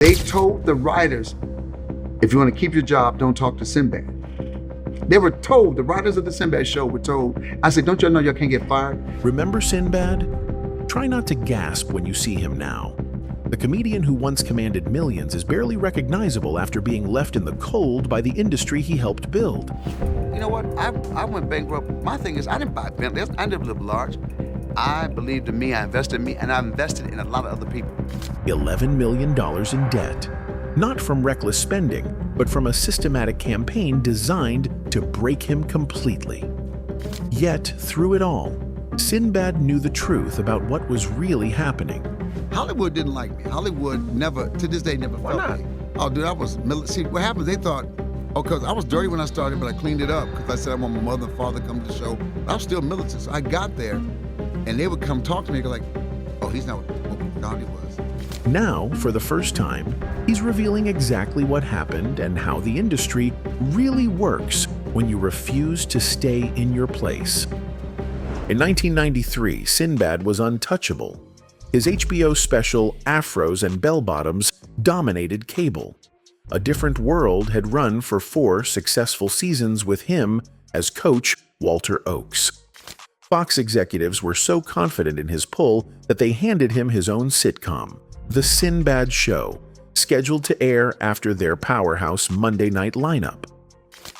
They told the writers, if you want to keep your job, don't talk to Sinbad. They were told, the writers of the Sinbad show were told, I said, don't y'all know y'all can't get fired? Remember Sinbad? Try not to gasp when you see him now. The comedian who once commanded millions is barely recognizable after being left in the cold by the industry he helped build. You know what? I went bankrupt. My thing is, I didn't buy Bentleys. I didn't live large. I believed in me, I invested in me, and I invested in a lot of other people. $11 million in debt. Not from reckless spending, but from a systematic campaign designed to break him completely. Yet, through it all, Sinbad knew the truth about what was really happening. Hollywood didn't like me. Hollywood never, to this day, never felt me. Oh, dude, I was, see, what happened, they thought, because I was dirty when I started, but I cleaned it up because I said I want my mother and father to come to the show. I was still militant, so I got there, and they would come talk to me like, oh, he's not what we thought he was. Now, for the first time, he's revealing exactly what happened and how the industry really works when you refuse to stay in your place. In 1993, Sinbad was untouchable. His HBO special Afros and Bell-Bottoms dominated cable. A Different World had run for 4 successful seasons with him as coach Walter Oakes. Fox executives were so confident in his pull that they handed him his own sitcom, The Sinbad Show, scheduled to air after their powerhouse Monday night lineup.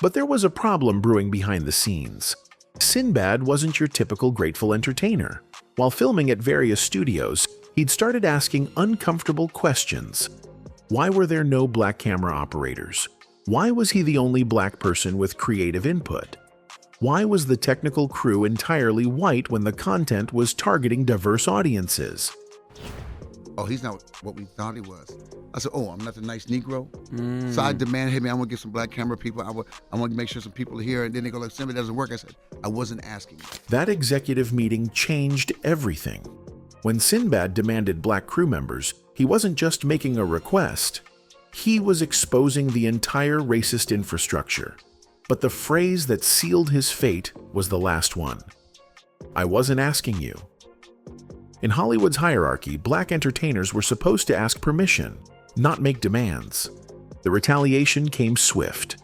But there was a problem brewing behind the scenes. Sinbad wasn't your typical grateful entertainer. While filming at various studios, he'd started asking uncomfortable questions. Why were there no black camera operators? Why was he the only black person with creative input? Why was the technical crew entirely white when the content was targeting diverse audiences? Oh, he's not what we thought he was. I said, oh, I'm not the nice Negro. So I demanded, hey man, I want to get some black camera people. I want to make sure some people are here. And then they go like, Sinbad doesn't work. I said, I wasn't asking. That executive meeting changed everything. When Sinbad demanded black crew members, he wasn't just making a request. He was exposing the entire racist infrastructure. But the phrase that sealed his fate was the last one. I wasn't asking you. In Hollywood's hierarchy, black entertainers were supposed to ask permission, not make demands. The retaliation came swift.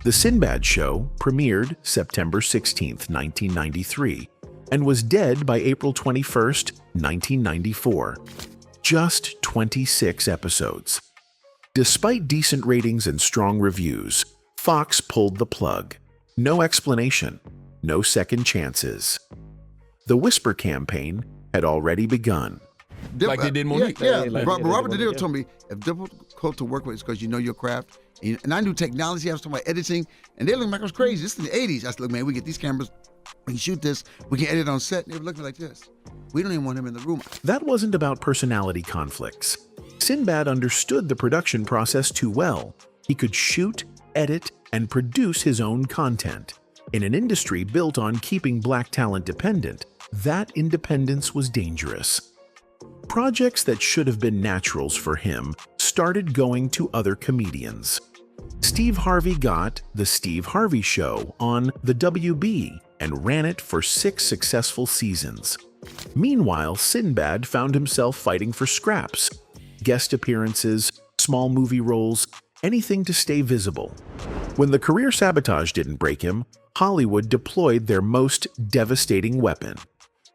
The Sinbad Show premiered September 16, 1993, and was dead by April 21, 1994. Just 26 episodes. Despite decent ratings and strong reviews, Fox pulled the plug. No explanation, no second chances. The Whisper campaign had already begun. Like they did Monique. Yeah. Robert De Niro told me, if difficult to work with is because you know your craft. And I knew technology, I was talking about editing, and they looked like I was crazy. This is the 80s. I said, look, man, we get these cameras, we can shoot this, we can edit on set. And they were looking like this. We don't even want him in the room. That wasn't about personality conflicts. Sinbad understood the production process too well. He could shoot, edit, and produce his own content. In an industry built on keeping black talent dependent, that independence was dangerous. Projects that should have been naturals for him started going to other comedians. Steve Harvey got The Steve Harvey Show on the WB and ran it for 6 successful seasons. Meanwhile, Sinbad found himself fighting for scraps, guest appearances, small movie roles, anything to stay visible. When the career sabotage didn't break him, Hollywood deployed their most devastating weapon: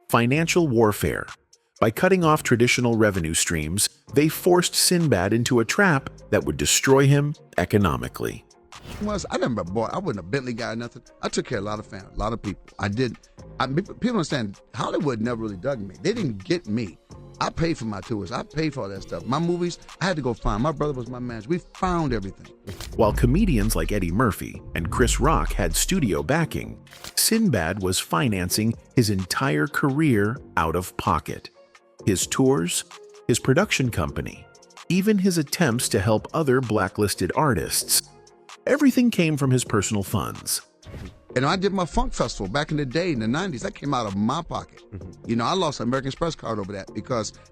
financial warfare. By cutting off traditional revenue streams, they forced Sinbad into a trap that would destroy him economically. I never bought, I wasn't a Bentley guy or nothing. I took care of a lot of family, a lot of people. People understand, Hollywood never really dug me. They didn't get me. I paid for my tours. I paid for all that stuff. My movies, I had to go find. My brother was my manager. We found everything. While comedians like Eddie Murphy and Chris Rock had studio backing, Sinbad was financing his entire career out of pocket. His tours, his production company, even his attempts to help other blacklisted artists. Everything came from his personal funds. And I did my funk festival back in the day in the 90s. That came out of my pocket. You know, I lost an American Express card over that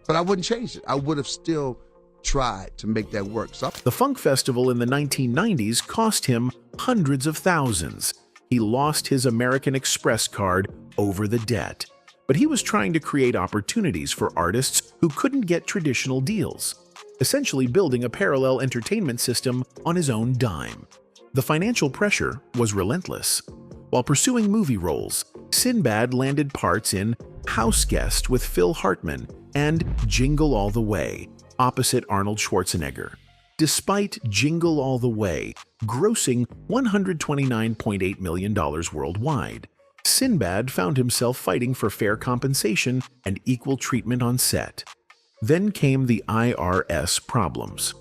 but I wouldn't change it. I would have still tried to make that work. The Funk Festival in the 1990s cost him hundreds of thousands. He lost his American Express card over the debt. But he was trying to create opportunities for artists who couldn't get traditional deals. essentially building a parallel entertainment system on his own dime. The financial pressure was relentless. While pursuing movie roles, Sinbad landed parts in House Guest with Phil Hartman and Jingle All the Way, opposite Arnold Schwarzenegger. Despite Jingle All the Way grossing $129.8 million worldwide, Sinbad found himself fighting for fair compensation and equal treatment on set. Then came the IRS problems.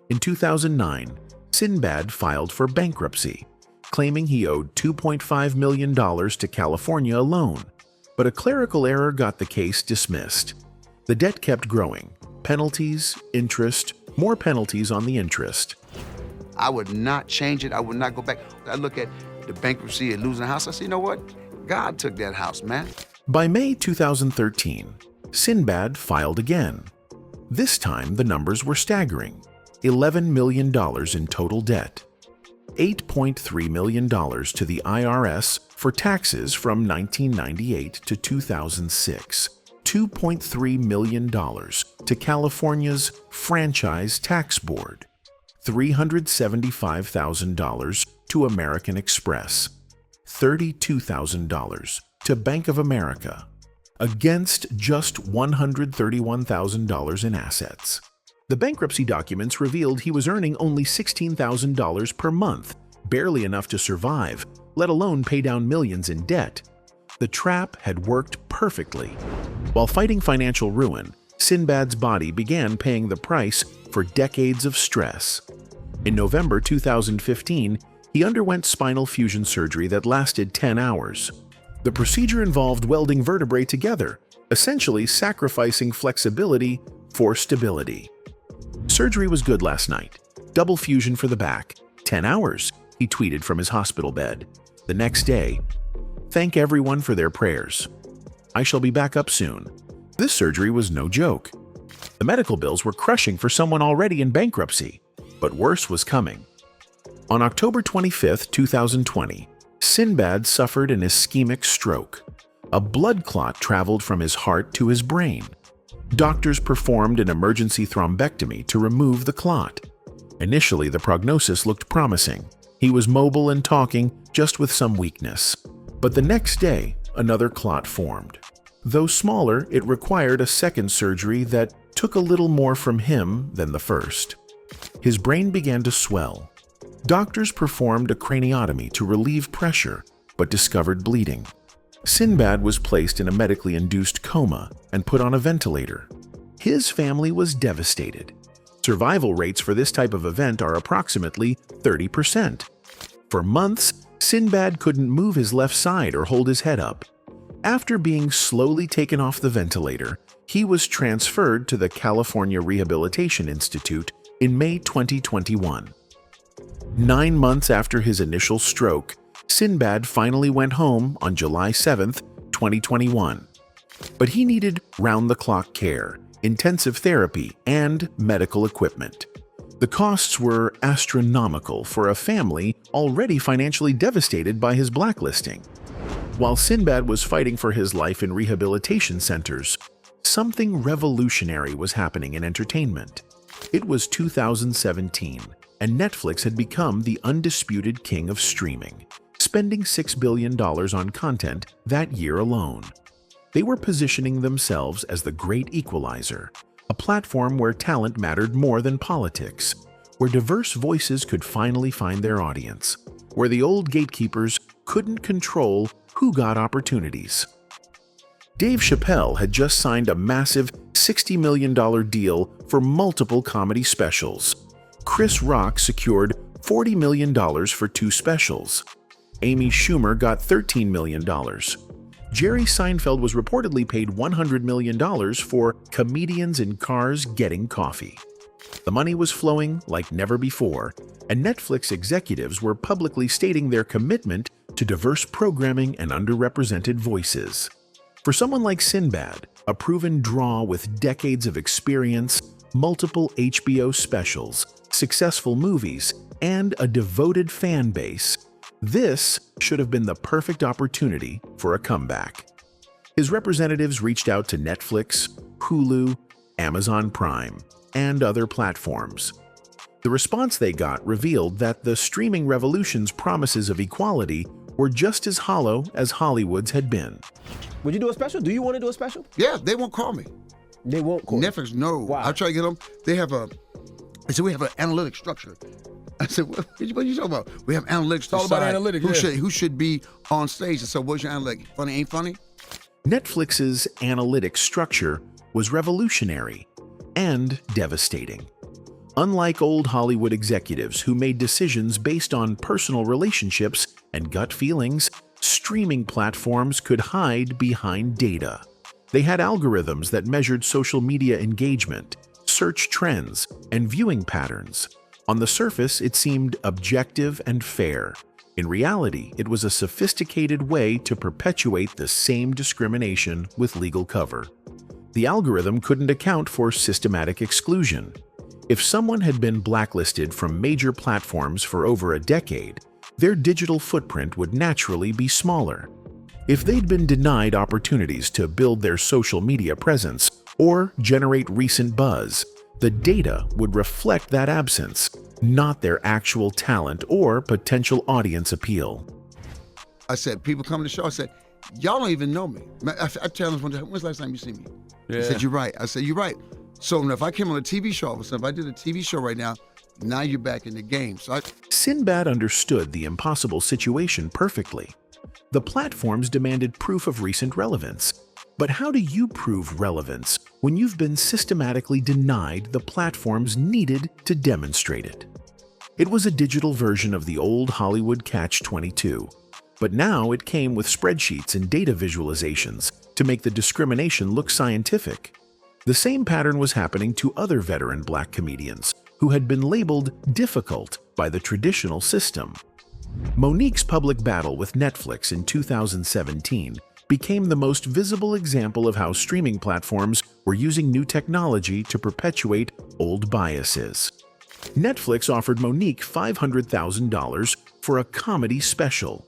In 2009, Sinbad filed for bankruptcy, claiming he owed $2.5 million to California alone, but a clerical error got the case dismissed. The debt kept growing. Penalties, interest, more penalties on the interest. I would not change it. I would not go back. I look at the bankruptcy and losing a house. I say, you know what? God took that house, man. By May 2013, Sinbad filed again. This time, the numbers were staggering. $11 million in total debt. $8.3 million to the IRS for taxes from 1998 to 2006. $2.3 million to California's Franchise Tax Board. $375,000 to American Express. $32,000 to Bank of America, against just $131,000 in assets. The bankruptcy documents revealed he was earning only $16,000 per month, barely enough to survive, let alone pay down millions in debt. The trap had worked perfectly. While fighting financial ruin, Sinbad's body began paying the price for decades of stress. In November 2015, he underwent spinal fusion surgery that lasted 10 hours. The procedure involved welding vertebrae together, essentially sacrificing flexibility for stability. Surgery was good last night. Double fusion for the back. 10 hours, he tweeted from his hospital bed. The next day, thank everyone for their prayers. I shall be back up soon. This surgery was no joke. The medical bills were crushing for someone already in bankruptcy, but worse was coming. On October 25, 2020, Sinbad suffered an ischemic stroke. A blood clot traveled from his heart to his brain. Doctors performed an emergency thrombectomy to remove the clot. Initially, the prognosis looked promising. He was mobile and talking, just with some weakness. But the next day, another clot formed. Though smaller, it required a second surgery that took a little more from him than the first. His brain began to swell. Doctors performed a craniotomy to relieve pressure, but discovered bleeding. Sinbad was placed in a medically induced coma and put on a ventilator. His family was devastated. Survival rates for this type of event are approximately 30%. For months, Sinbad couldn't move his left side or hold his head up. After being slowly taken off the ventilator, he was transferred to the California Rehabilitation Institute in May 2021. 9 months after his initial stroke, Sinbad finally went home on July 7, 2021. But he needed round-the-clock care, intensive therapy, and medical equipment. The costs were astronomical for a family already financially devastated by his blacklisting. While Sinbad was fighting for his life in rehabilitation centers, something revolutionary was happening in entertainment. It was 2017, and Netflix had become the undisputed king of streaming, spending $6 billion on content that year alone. They were positioning themselves as the great equalizer, a platform where talent mattered more than politics, where diverse voices could finally find their audience, where the old gatekeepers couldn't control who got opportunities. Dave Chappelle had just signed a massive $60 million deal for multiple comedy specials. Chris Rock secured $40 million for 2 specials. Amy Schumer got $13 million. Jerry Seinfeld was reportedly paid $100 million for Comedians in Cars Getting Coffee. The money was flowing like never before, and Netflix executives were publicly stating their commitment to diverse programming and underrepresented voices. For someone like Sinbad, a proven draw with decades of experience, multiple HBO specials, successful movies, and a devoted fan base, this should have been the perfect opportunity for a comeback. His representatives reached out to Netflix, Hulu, Amazon Prime, and other platforms. The response they got revealed that the streaming revolution's promises of equality were just as hollow as Hollywood's had been. Would you do a special? Do you want to do a special? Yeah, they won't call me. They won't call you. Netflix, no. Wow. I try to get them. They said, we have an analytic structure. I said, what are you talking about? We have analytics to all about decide analytics, who should be on stage. I said, what's your analytic? Funny, ain't funny? Netflix's analytic structure was revolutionary and devastating. Unlike old Hollywood executives who made decisions based on personal relationships and gut feelings, streaming platforms could hide behind data. They had algorithms that measured social media engagement, search trends, and viewing patterns. On the surface, it seemed objective and fair. In reality, it was a sophisticated way to perpetuate the same discrimination with legal cover. The algorithm couldn't account for systematic exclusion. If someone had been blacklisted from major platforms for over a decade, their digital footprint would naturally be smaller. If they'd been denied opportunities to build their social media presence or generate recent buzz, the data would reflect that absence, not their actual talent or potential audience appeal. I said, people come to the show, I said, y'all don't even know me. I challenged one day, when's the last time you see me? He said, you're right. I said, you're right. So if I came on a TV show, if I did a TV show right now you're back in the game. Sinbad understood the impossible situation perfectly. The platforms demanded proof of recent relevance. But how do you prove relevance when you've been systematically denied the platforms needed to demonstrate it? It was a digital version of the old Hollywood catch-22, but now it came with spreadsheets and data visualizations to make the discrimination look scientific. The same pattern was happening to other veteran black comedians who had been labeled difficult by the traditional system. Monique's public battle with Netflix in 2017 became the most visible example of how streaming platforms were using new technology to perpetuate old biases. Netflix offered Monique $500,000 for a comedy special.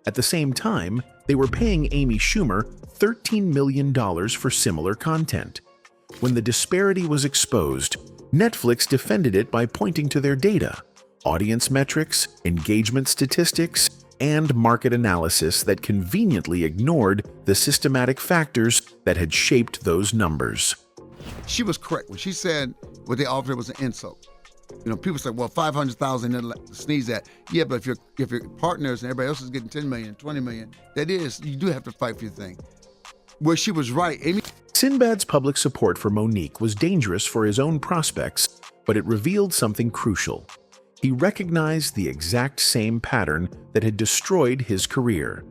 At the same time, they were paying Amy Schumer $13 million for similar content. When the disparity was exposed, Netflix defended it by pointing to their data, audience metrics, engagement statistics, and market analysis that conveniently ignored the systematic factors that had shaped those numbers. She was correct. When she said what they offered was an insult. People say, well, 500,000 to sneeze at. Yeah, but if your partners and everybody else is getting 10 million, 20 million, you do have to fight for your thing. Where she was right, Amy. Sinbad's public support for Monique was dangerous for his own prospects, but it revealed something crucial. He recognized the exact same pattern that had destroyed his career.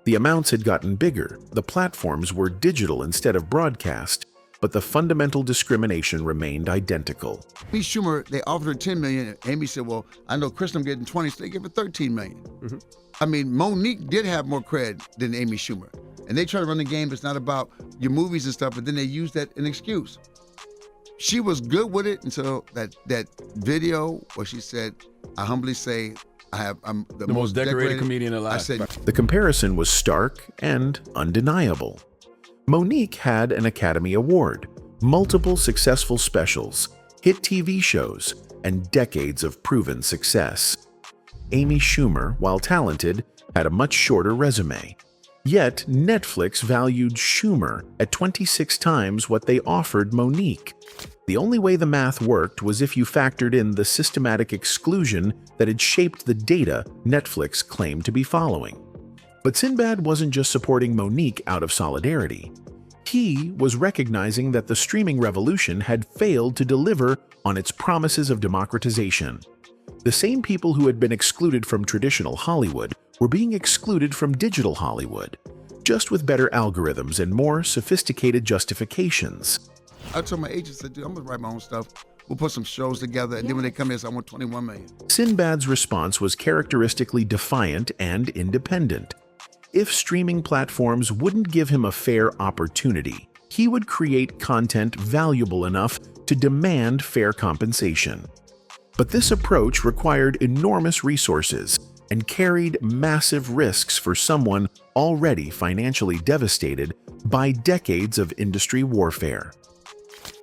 The amounts had gotten bigger, the platforms were digital instead of broadcast, but the fundamental discrimination remained identical. Amy Schumer, they offered her 10 million, and Amy said, well, I know Chris, I'm getting 20, so they give her 13 million. Mm-hmm. I mean, Monique did have more cred than Amy Schumer. And they try to run the game that's not about your movies and stuff, but then they use that as an excuse. She was good with it until that video where she said, I humbly say, I'm the most decorated comedian alive. I said, the comparison was stark and undeniable. Monique had an Academy Award, multiple successful specials, hit TV shows, and decades of proven success. Amy Schumer, while talented, had a much shorter resume. Yet, Netflix valued Schumer at 26 times what they offered Monique. The only way the math worked was if you factored in the systematic exclusion that had shaped the data Netflix claimed to be following. But Sinbad wasn't just supporting Monique out of solidarity. He was recognizing that the streaming revolution had failed to deliver on its promises of democratization. The same people who had been excluded from traditional Hollywood were being excluded from digital Hollywood, just with better algorithms and more sophisticated justifications. I told my agent, I said, dude, I'm gonna write my own stuff. We'll put some shows together, and then when they come in, I want 21 million. Sinbad's response was characteristically defiant and independent. If streaming platforms wouldn't give him a fair opportunity, he would create content valuable enough to demand fair compensation. But this approach required enormous resources and carried massive risks for someone already financially devastated by decades of industry warfare.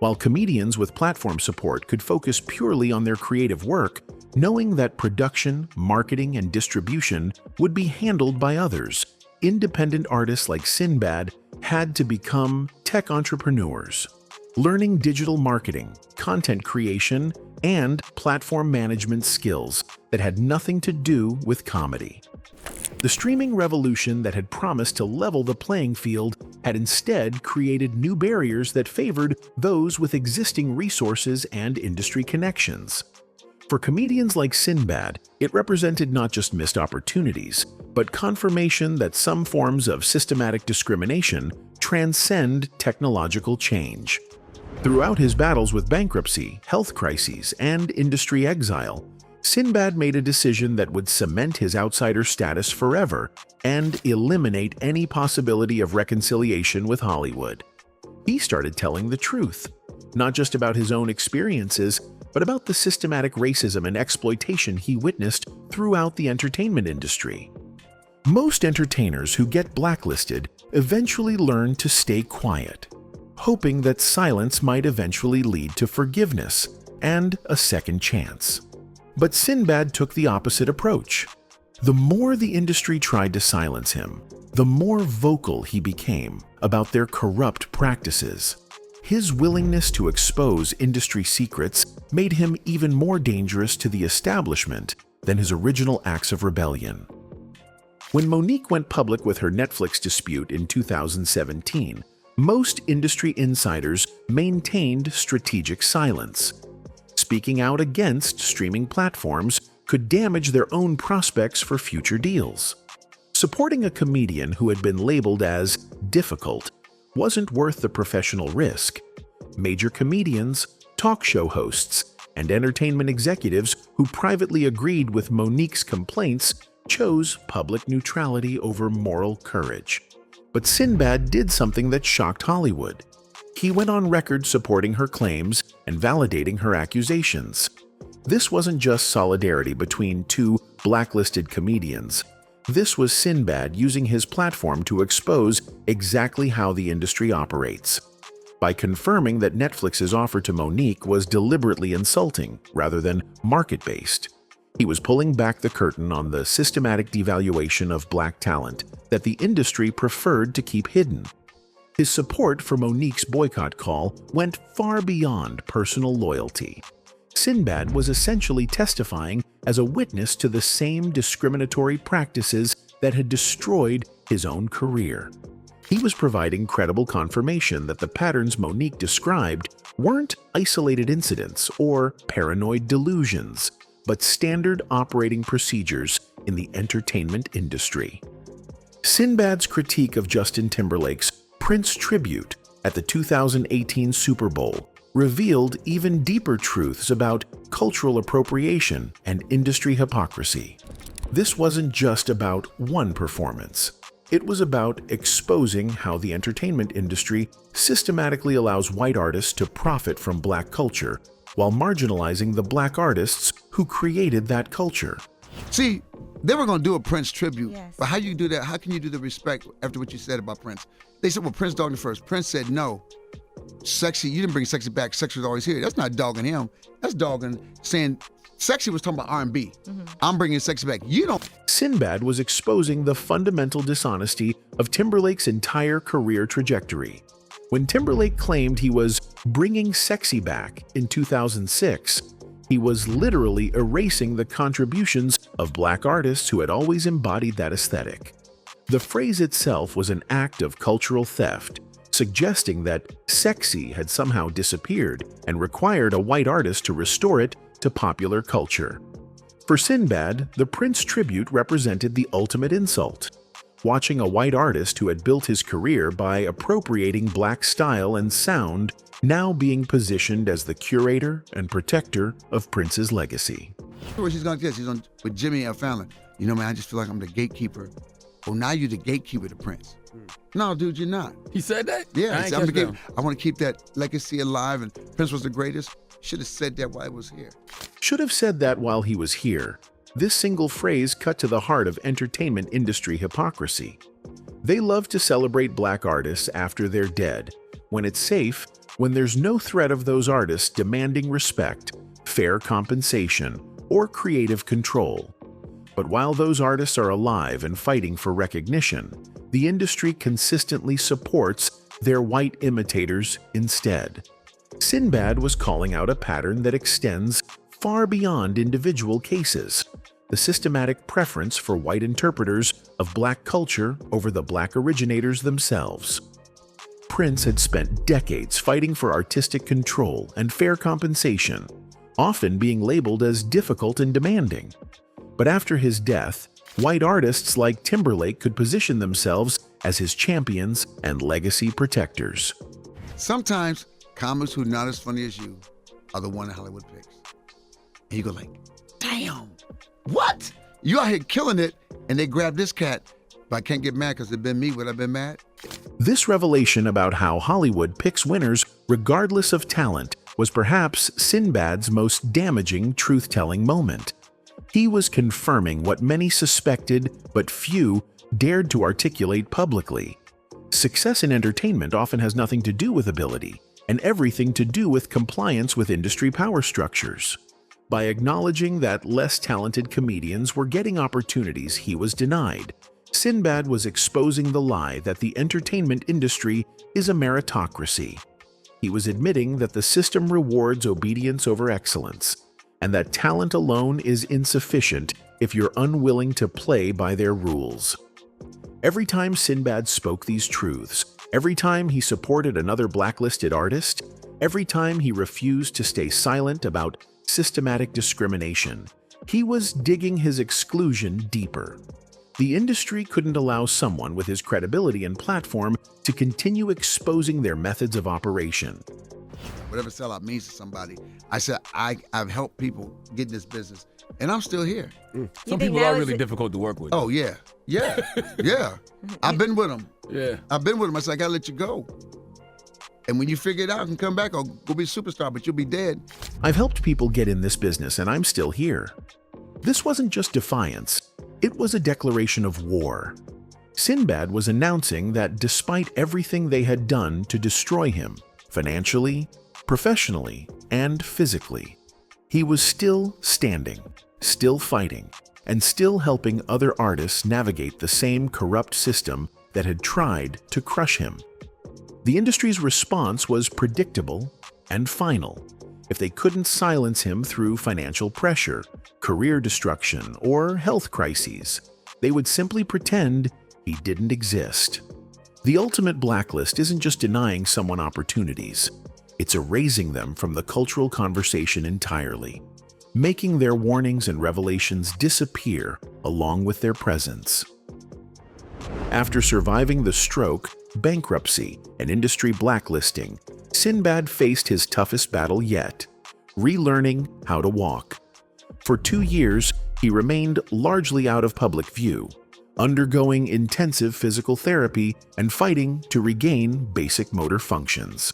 while comedians with platform support could focus purely on their creative work, knowing that production, marketing, and distribution would be handled by others. Independent artists like Sinbad had to become tech entrepreneurs, learning digital marketing, content creation, and platform management skills that had nothing to do with comedy. The streaming revolution that had promised to level the playing field had instead created new barriers that favored those with existing resources and industry connections. For comedians like Sinbad, it represented not just missed opportunities, but confirmation that some forms of systematic discrimination transcend technological change. Throughout his battles with bankruptcy, health crises, and industry exile, Sinbad made a decision that would cement his outsider status forever and eliminate any possibility of reconciliation with Hollywood. He started telling the truth, not just about his own experiences, but about the systematic racism and exploitation he witnessed throughout the entertainment industry. Most entertainers who get blacklisted eventually learn to stay quiet, hoping that silence might eventually lead to forgiveness and a second chance. But Sinbad took the opposite approach. The more the industry tried to silence him, the more vocal he became about their corrupt practices. His willingness to expose industry secrets made him even more dangerous to the establishment than his original acts of rebellion. When Monique went public with her Netflix dispute in 2017, most industry insiders maintained strategic silence. Speaking out against streaming platforms could damage their own prospects for future deals. Supporting a comedian who had been labeled as difficult wasn't worth the professional risk. Major comedians, talk show hosts, and entertainment executives who privately agreed with Monique's complaints chose public neutrality over moral courage. But Sinbad did something that shocked Hollywood. He went on record supporting her claims and validating her accusations. This wasn't just solidarity between two blacklisted comedians. This was Sinbad using his platform to expose exactly how the industry operates. By confirming that Netflix's offer to Monique was deliberately insulting rather than market-based, he was pulling back the curtain on the systematic devaluation of black talent that the industry preferred to keep hidden. His support for Monique's boycott call went far beyond personal loyalty. Sinbad was essentially testifying as a witness to the same discriminatory practices that had destroyed his own career. He was providing credible confirmation that the patterns Monique described weren't isolated incidents or paranoid delusions, but standard operating procedures in the entertainment industry. Sinbad's critique of Justin Timberlake's Prince tribute at the 2018 Super Bowl revealed even deeper truths about cultural appropriation and industry hypocrisy. This wasn't just about one performance. It was about exposing how the entertainment industry systematically allows white artists to profit from black culture while marginalizing the black artists who created that culture. See, they were going to do a Prince tribute, Yes. but how you do that? How can you do the respect after what you said about Prince? They said, well, Prince dogged him first. Prince said, no, Sexy, you didn't bring Sexy back. Sexy was always here. That's not dogging him. That's dogging, saying Sexy was talking about R&B. I'm bringing Sexy back. You don't. Sinbad was exposing the fundamental dishonesty of Timberlake's entire career trajectory. When Timberlake claimed he was bringing Sexy back in 2006, he was literally erasing the contributions of black artists who had always embodied that aesthetic. The phrase itself was an act of cultural theft, suggesting that Sexy had somehow disappeared and required a white artist to restore it to popular culture. For Sinbad, the Prince tribute represented the ultimate insult. Watching a white artist who had built his career by appropriating black style and sound now being positioned as the curator and protector of Prince's legacy. Where she's going to get, she's on with Jimmy L. Fallon. You know, man, I just feel like I'm the gatekeeper. Well, now you're the gatekeeper to Prince. No, dude, you're not. He said that? Yeah, I ain't I'm the catch that. I want to keep that legacy alive, and Prince was the greatest. Should have said that while I was here. Should have said that while he was here. This single phrase cut to the heart of entertainment industry hypocrisy. They love to celebrate black artists after they're dead. When it's safe, when there's no threat of those artists demanding respect, fair compensation, or creative control. But while those artists are alive and fighting for recognition, the industry consistently supports their white imitators instead. Sinbad was calling out a pattern that extends far beyond individual cases: the systematic preference for white interpreters of black culture over the black originators themselves. Prince had spent decades fighting for artistic control and fair compensation, often being labeled as difficult and demanding. But after his death, white artists like Timberlake could position themselves as his champions and legacy protectors. Sometimes comics who are not as funny as you are the one that Hollywood picks. And you go like, damn, what? You out here killing it, and they grab this cat, but I can't get mad because it'd been me, would I been mad? This revelation about how Hollywood picks winners regardless of talent was perhaps Sinbad's most damaging truth-telling moment. He was confirming what many suspected but few dared to articulate publicly. Success in entertainment often has nothing to do with ability, and everything to do with compliance with industry power structures. By acknowledging that less talented comedians were getting opportunities he was denied, Sinbad was exposing the lie that the entertainment industry is a meritocracy. He was admitting that the system rewards obedience over excellence, and that talent alone is insufficient if you're unwilling to play by their rules. Every time Sinbad spoke these truths, every time he supported another blacklisted artist, every time he refused to stay silent about systematic discrimination, he was digging his exclusion deeper. The industry couldn't allow someone with his credibility and platform to continue exposing their methods of operation. Whatever sellout means to somebody, I said, I've helped people get in this business, and I'm still here. Some people are really difficult to work with. Oh, yeah. Yeah. Yeah. I've been with them. Yeah. I've been with them. I said, I gotta let you go. And when you figure it out and come back, I'll go be a superstar, but you'll be dead. I've helped people get in this business, and I'm still here. This wasn't just defiance. It was a declaration of war. Sinbad was announcing that despite everything they had done to destroy him, financially, professionally, and physically, he was still standing, still fighting, and still helping other artists navigate the same corrupt system that had tried to crush him. The industry's response was predictable and final. If they couldn't silence him through financial pressure, career destruction, or health crises, they would simply pretend he didn't exist. The ultimate blacklist isn't just denying someone opportunities, it's erasing them from the cultural conversation entirely, making their warnings and revelations disappear along with their presence. After surviving the stroke, bankruptcy, and industry blacklisting, Sinbad faced his toughest battle yet, relearning how to walk. For 2 years, he remained largely out of public view, undergoing intensive physical therapy and fighting to regain basic motor functions.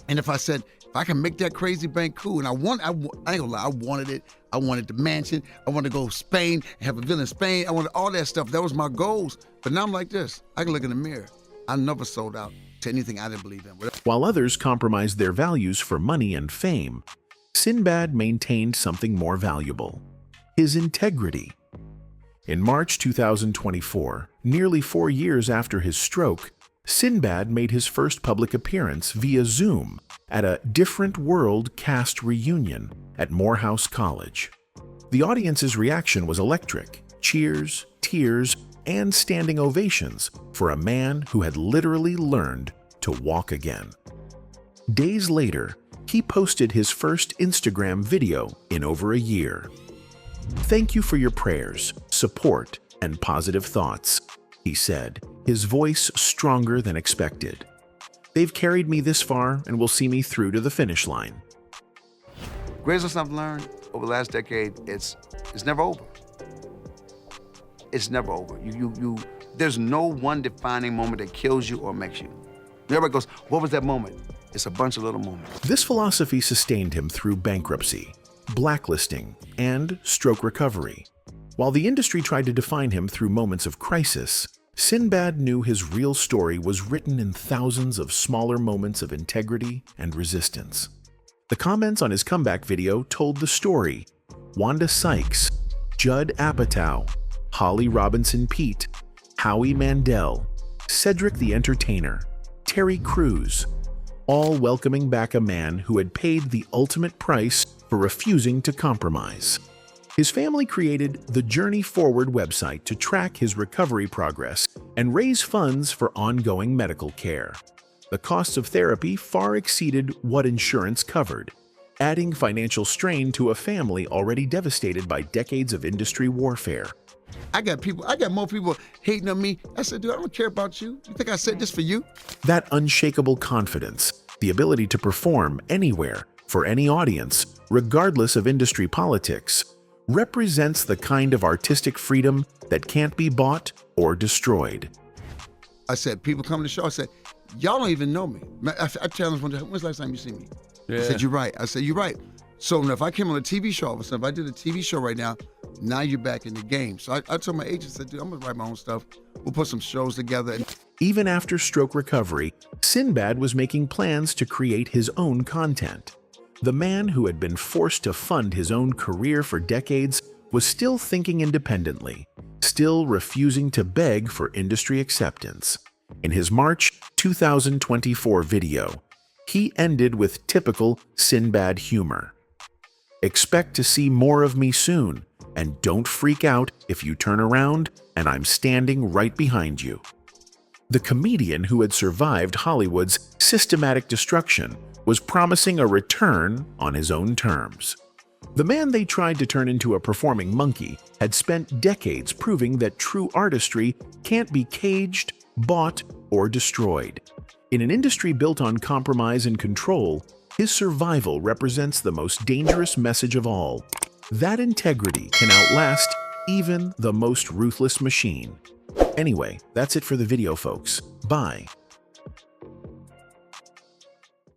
And if I said, if I can make that crazy bank cool, and I ain't gonna lie, I wanted it. I wanted the mansion. I wanted to go to Spain, have a villa in Spain. I wanted all that stuff. That was my goals. But now I'm like this. I can look in the mirror. I never sold out to anything I didn't believe in. While others compromised their values for money and fame, Sinbad maintained something more valuable: his integrity. In March 2024, nearly 4 years after his stroke, Sinbad made his first public appearance via Zoom at a Different World cast reunion at Morehouse College. The audience's reaction was electric: cheers, tears, and standing ovations for a man who had literally learned to walk again. Days later, he posted his first Instagram video in over a year. "Thank you for your prayers, support, and positive thoughts," he said, his voice stronger than expected. "They've carried me this far and will see me through to the finish line." Greatest lesson I've learned over the last decade, it's never over. It's never over. There's no one defining moment that kills you or makes you. Everybody goes, what was that moment? It's a bunch of little moments. This philosophy sustained him through bankruptcy, blacklisting, and stroke recovery. While the industry tried to define him through moments of crisis, Sinbad knew his real story was written in thousands of smaller moments of integrity and resistance. The comments on his comeback video told the story. Wanda Sykes, Judd Apatow, Holly Robinson Pete, Howie Mandel, Cedric the Entertainer, Terry Crews, all welcoming back a man who had paid the ultimate price for refusing to compromise. His family created the Journey Forward website to track his recovery progress and raise funds for ongoing medical care. The costs of therapy far exceeded what insurance covered, adding financial strain to a family already devastated by decades of industry warfare. I got more people hating on me. I said, dude, I don't care about you. You think I said this for you? That unshakable confidence, the ability to perform anywhere, for any audience, regardless of industry politics, represents the kind of artistic freedom that can't be bought or destroyed. I said, people come to the show, I said, y'all don't even know me. I challenged one day, when's the last time you seen me? Yeah. I said, you're right. I said, you're right. So if I came on a TV show, all of a sudden, if I did a TV show right now you're back in the game. So I told my agent, I said, dude, I'm gonna write my own stuff. We'll put some shows together. Even after stroke recovery, Sinbad was making plans to create his own content. The man who had been forced to fund his own career for decades was still thinking independently, still refusing to beg for industry acceptance. In his March 2024 video, he ended with typical Sinbad humor. "Expect to see more of me soon, and don't freak out if you turn around and I'm standing right behind you." The comedian who had survived Hollywood's systematic destruction was promising a return on his own terms. The man they tried to turn into a performing monkey had spent decades proving that true artistry can't be caged, bought, or destroyed. In an industry built on compromise and control, his survival represents the most dangerous message of all. That integrity can outlast even the most ruthless machine. Anyway, that's it for the video, folks. Bye.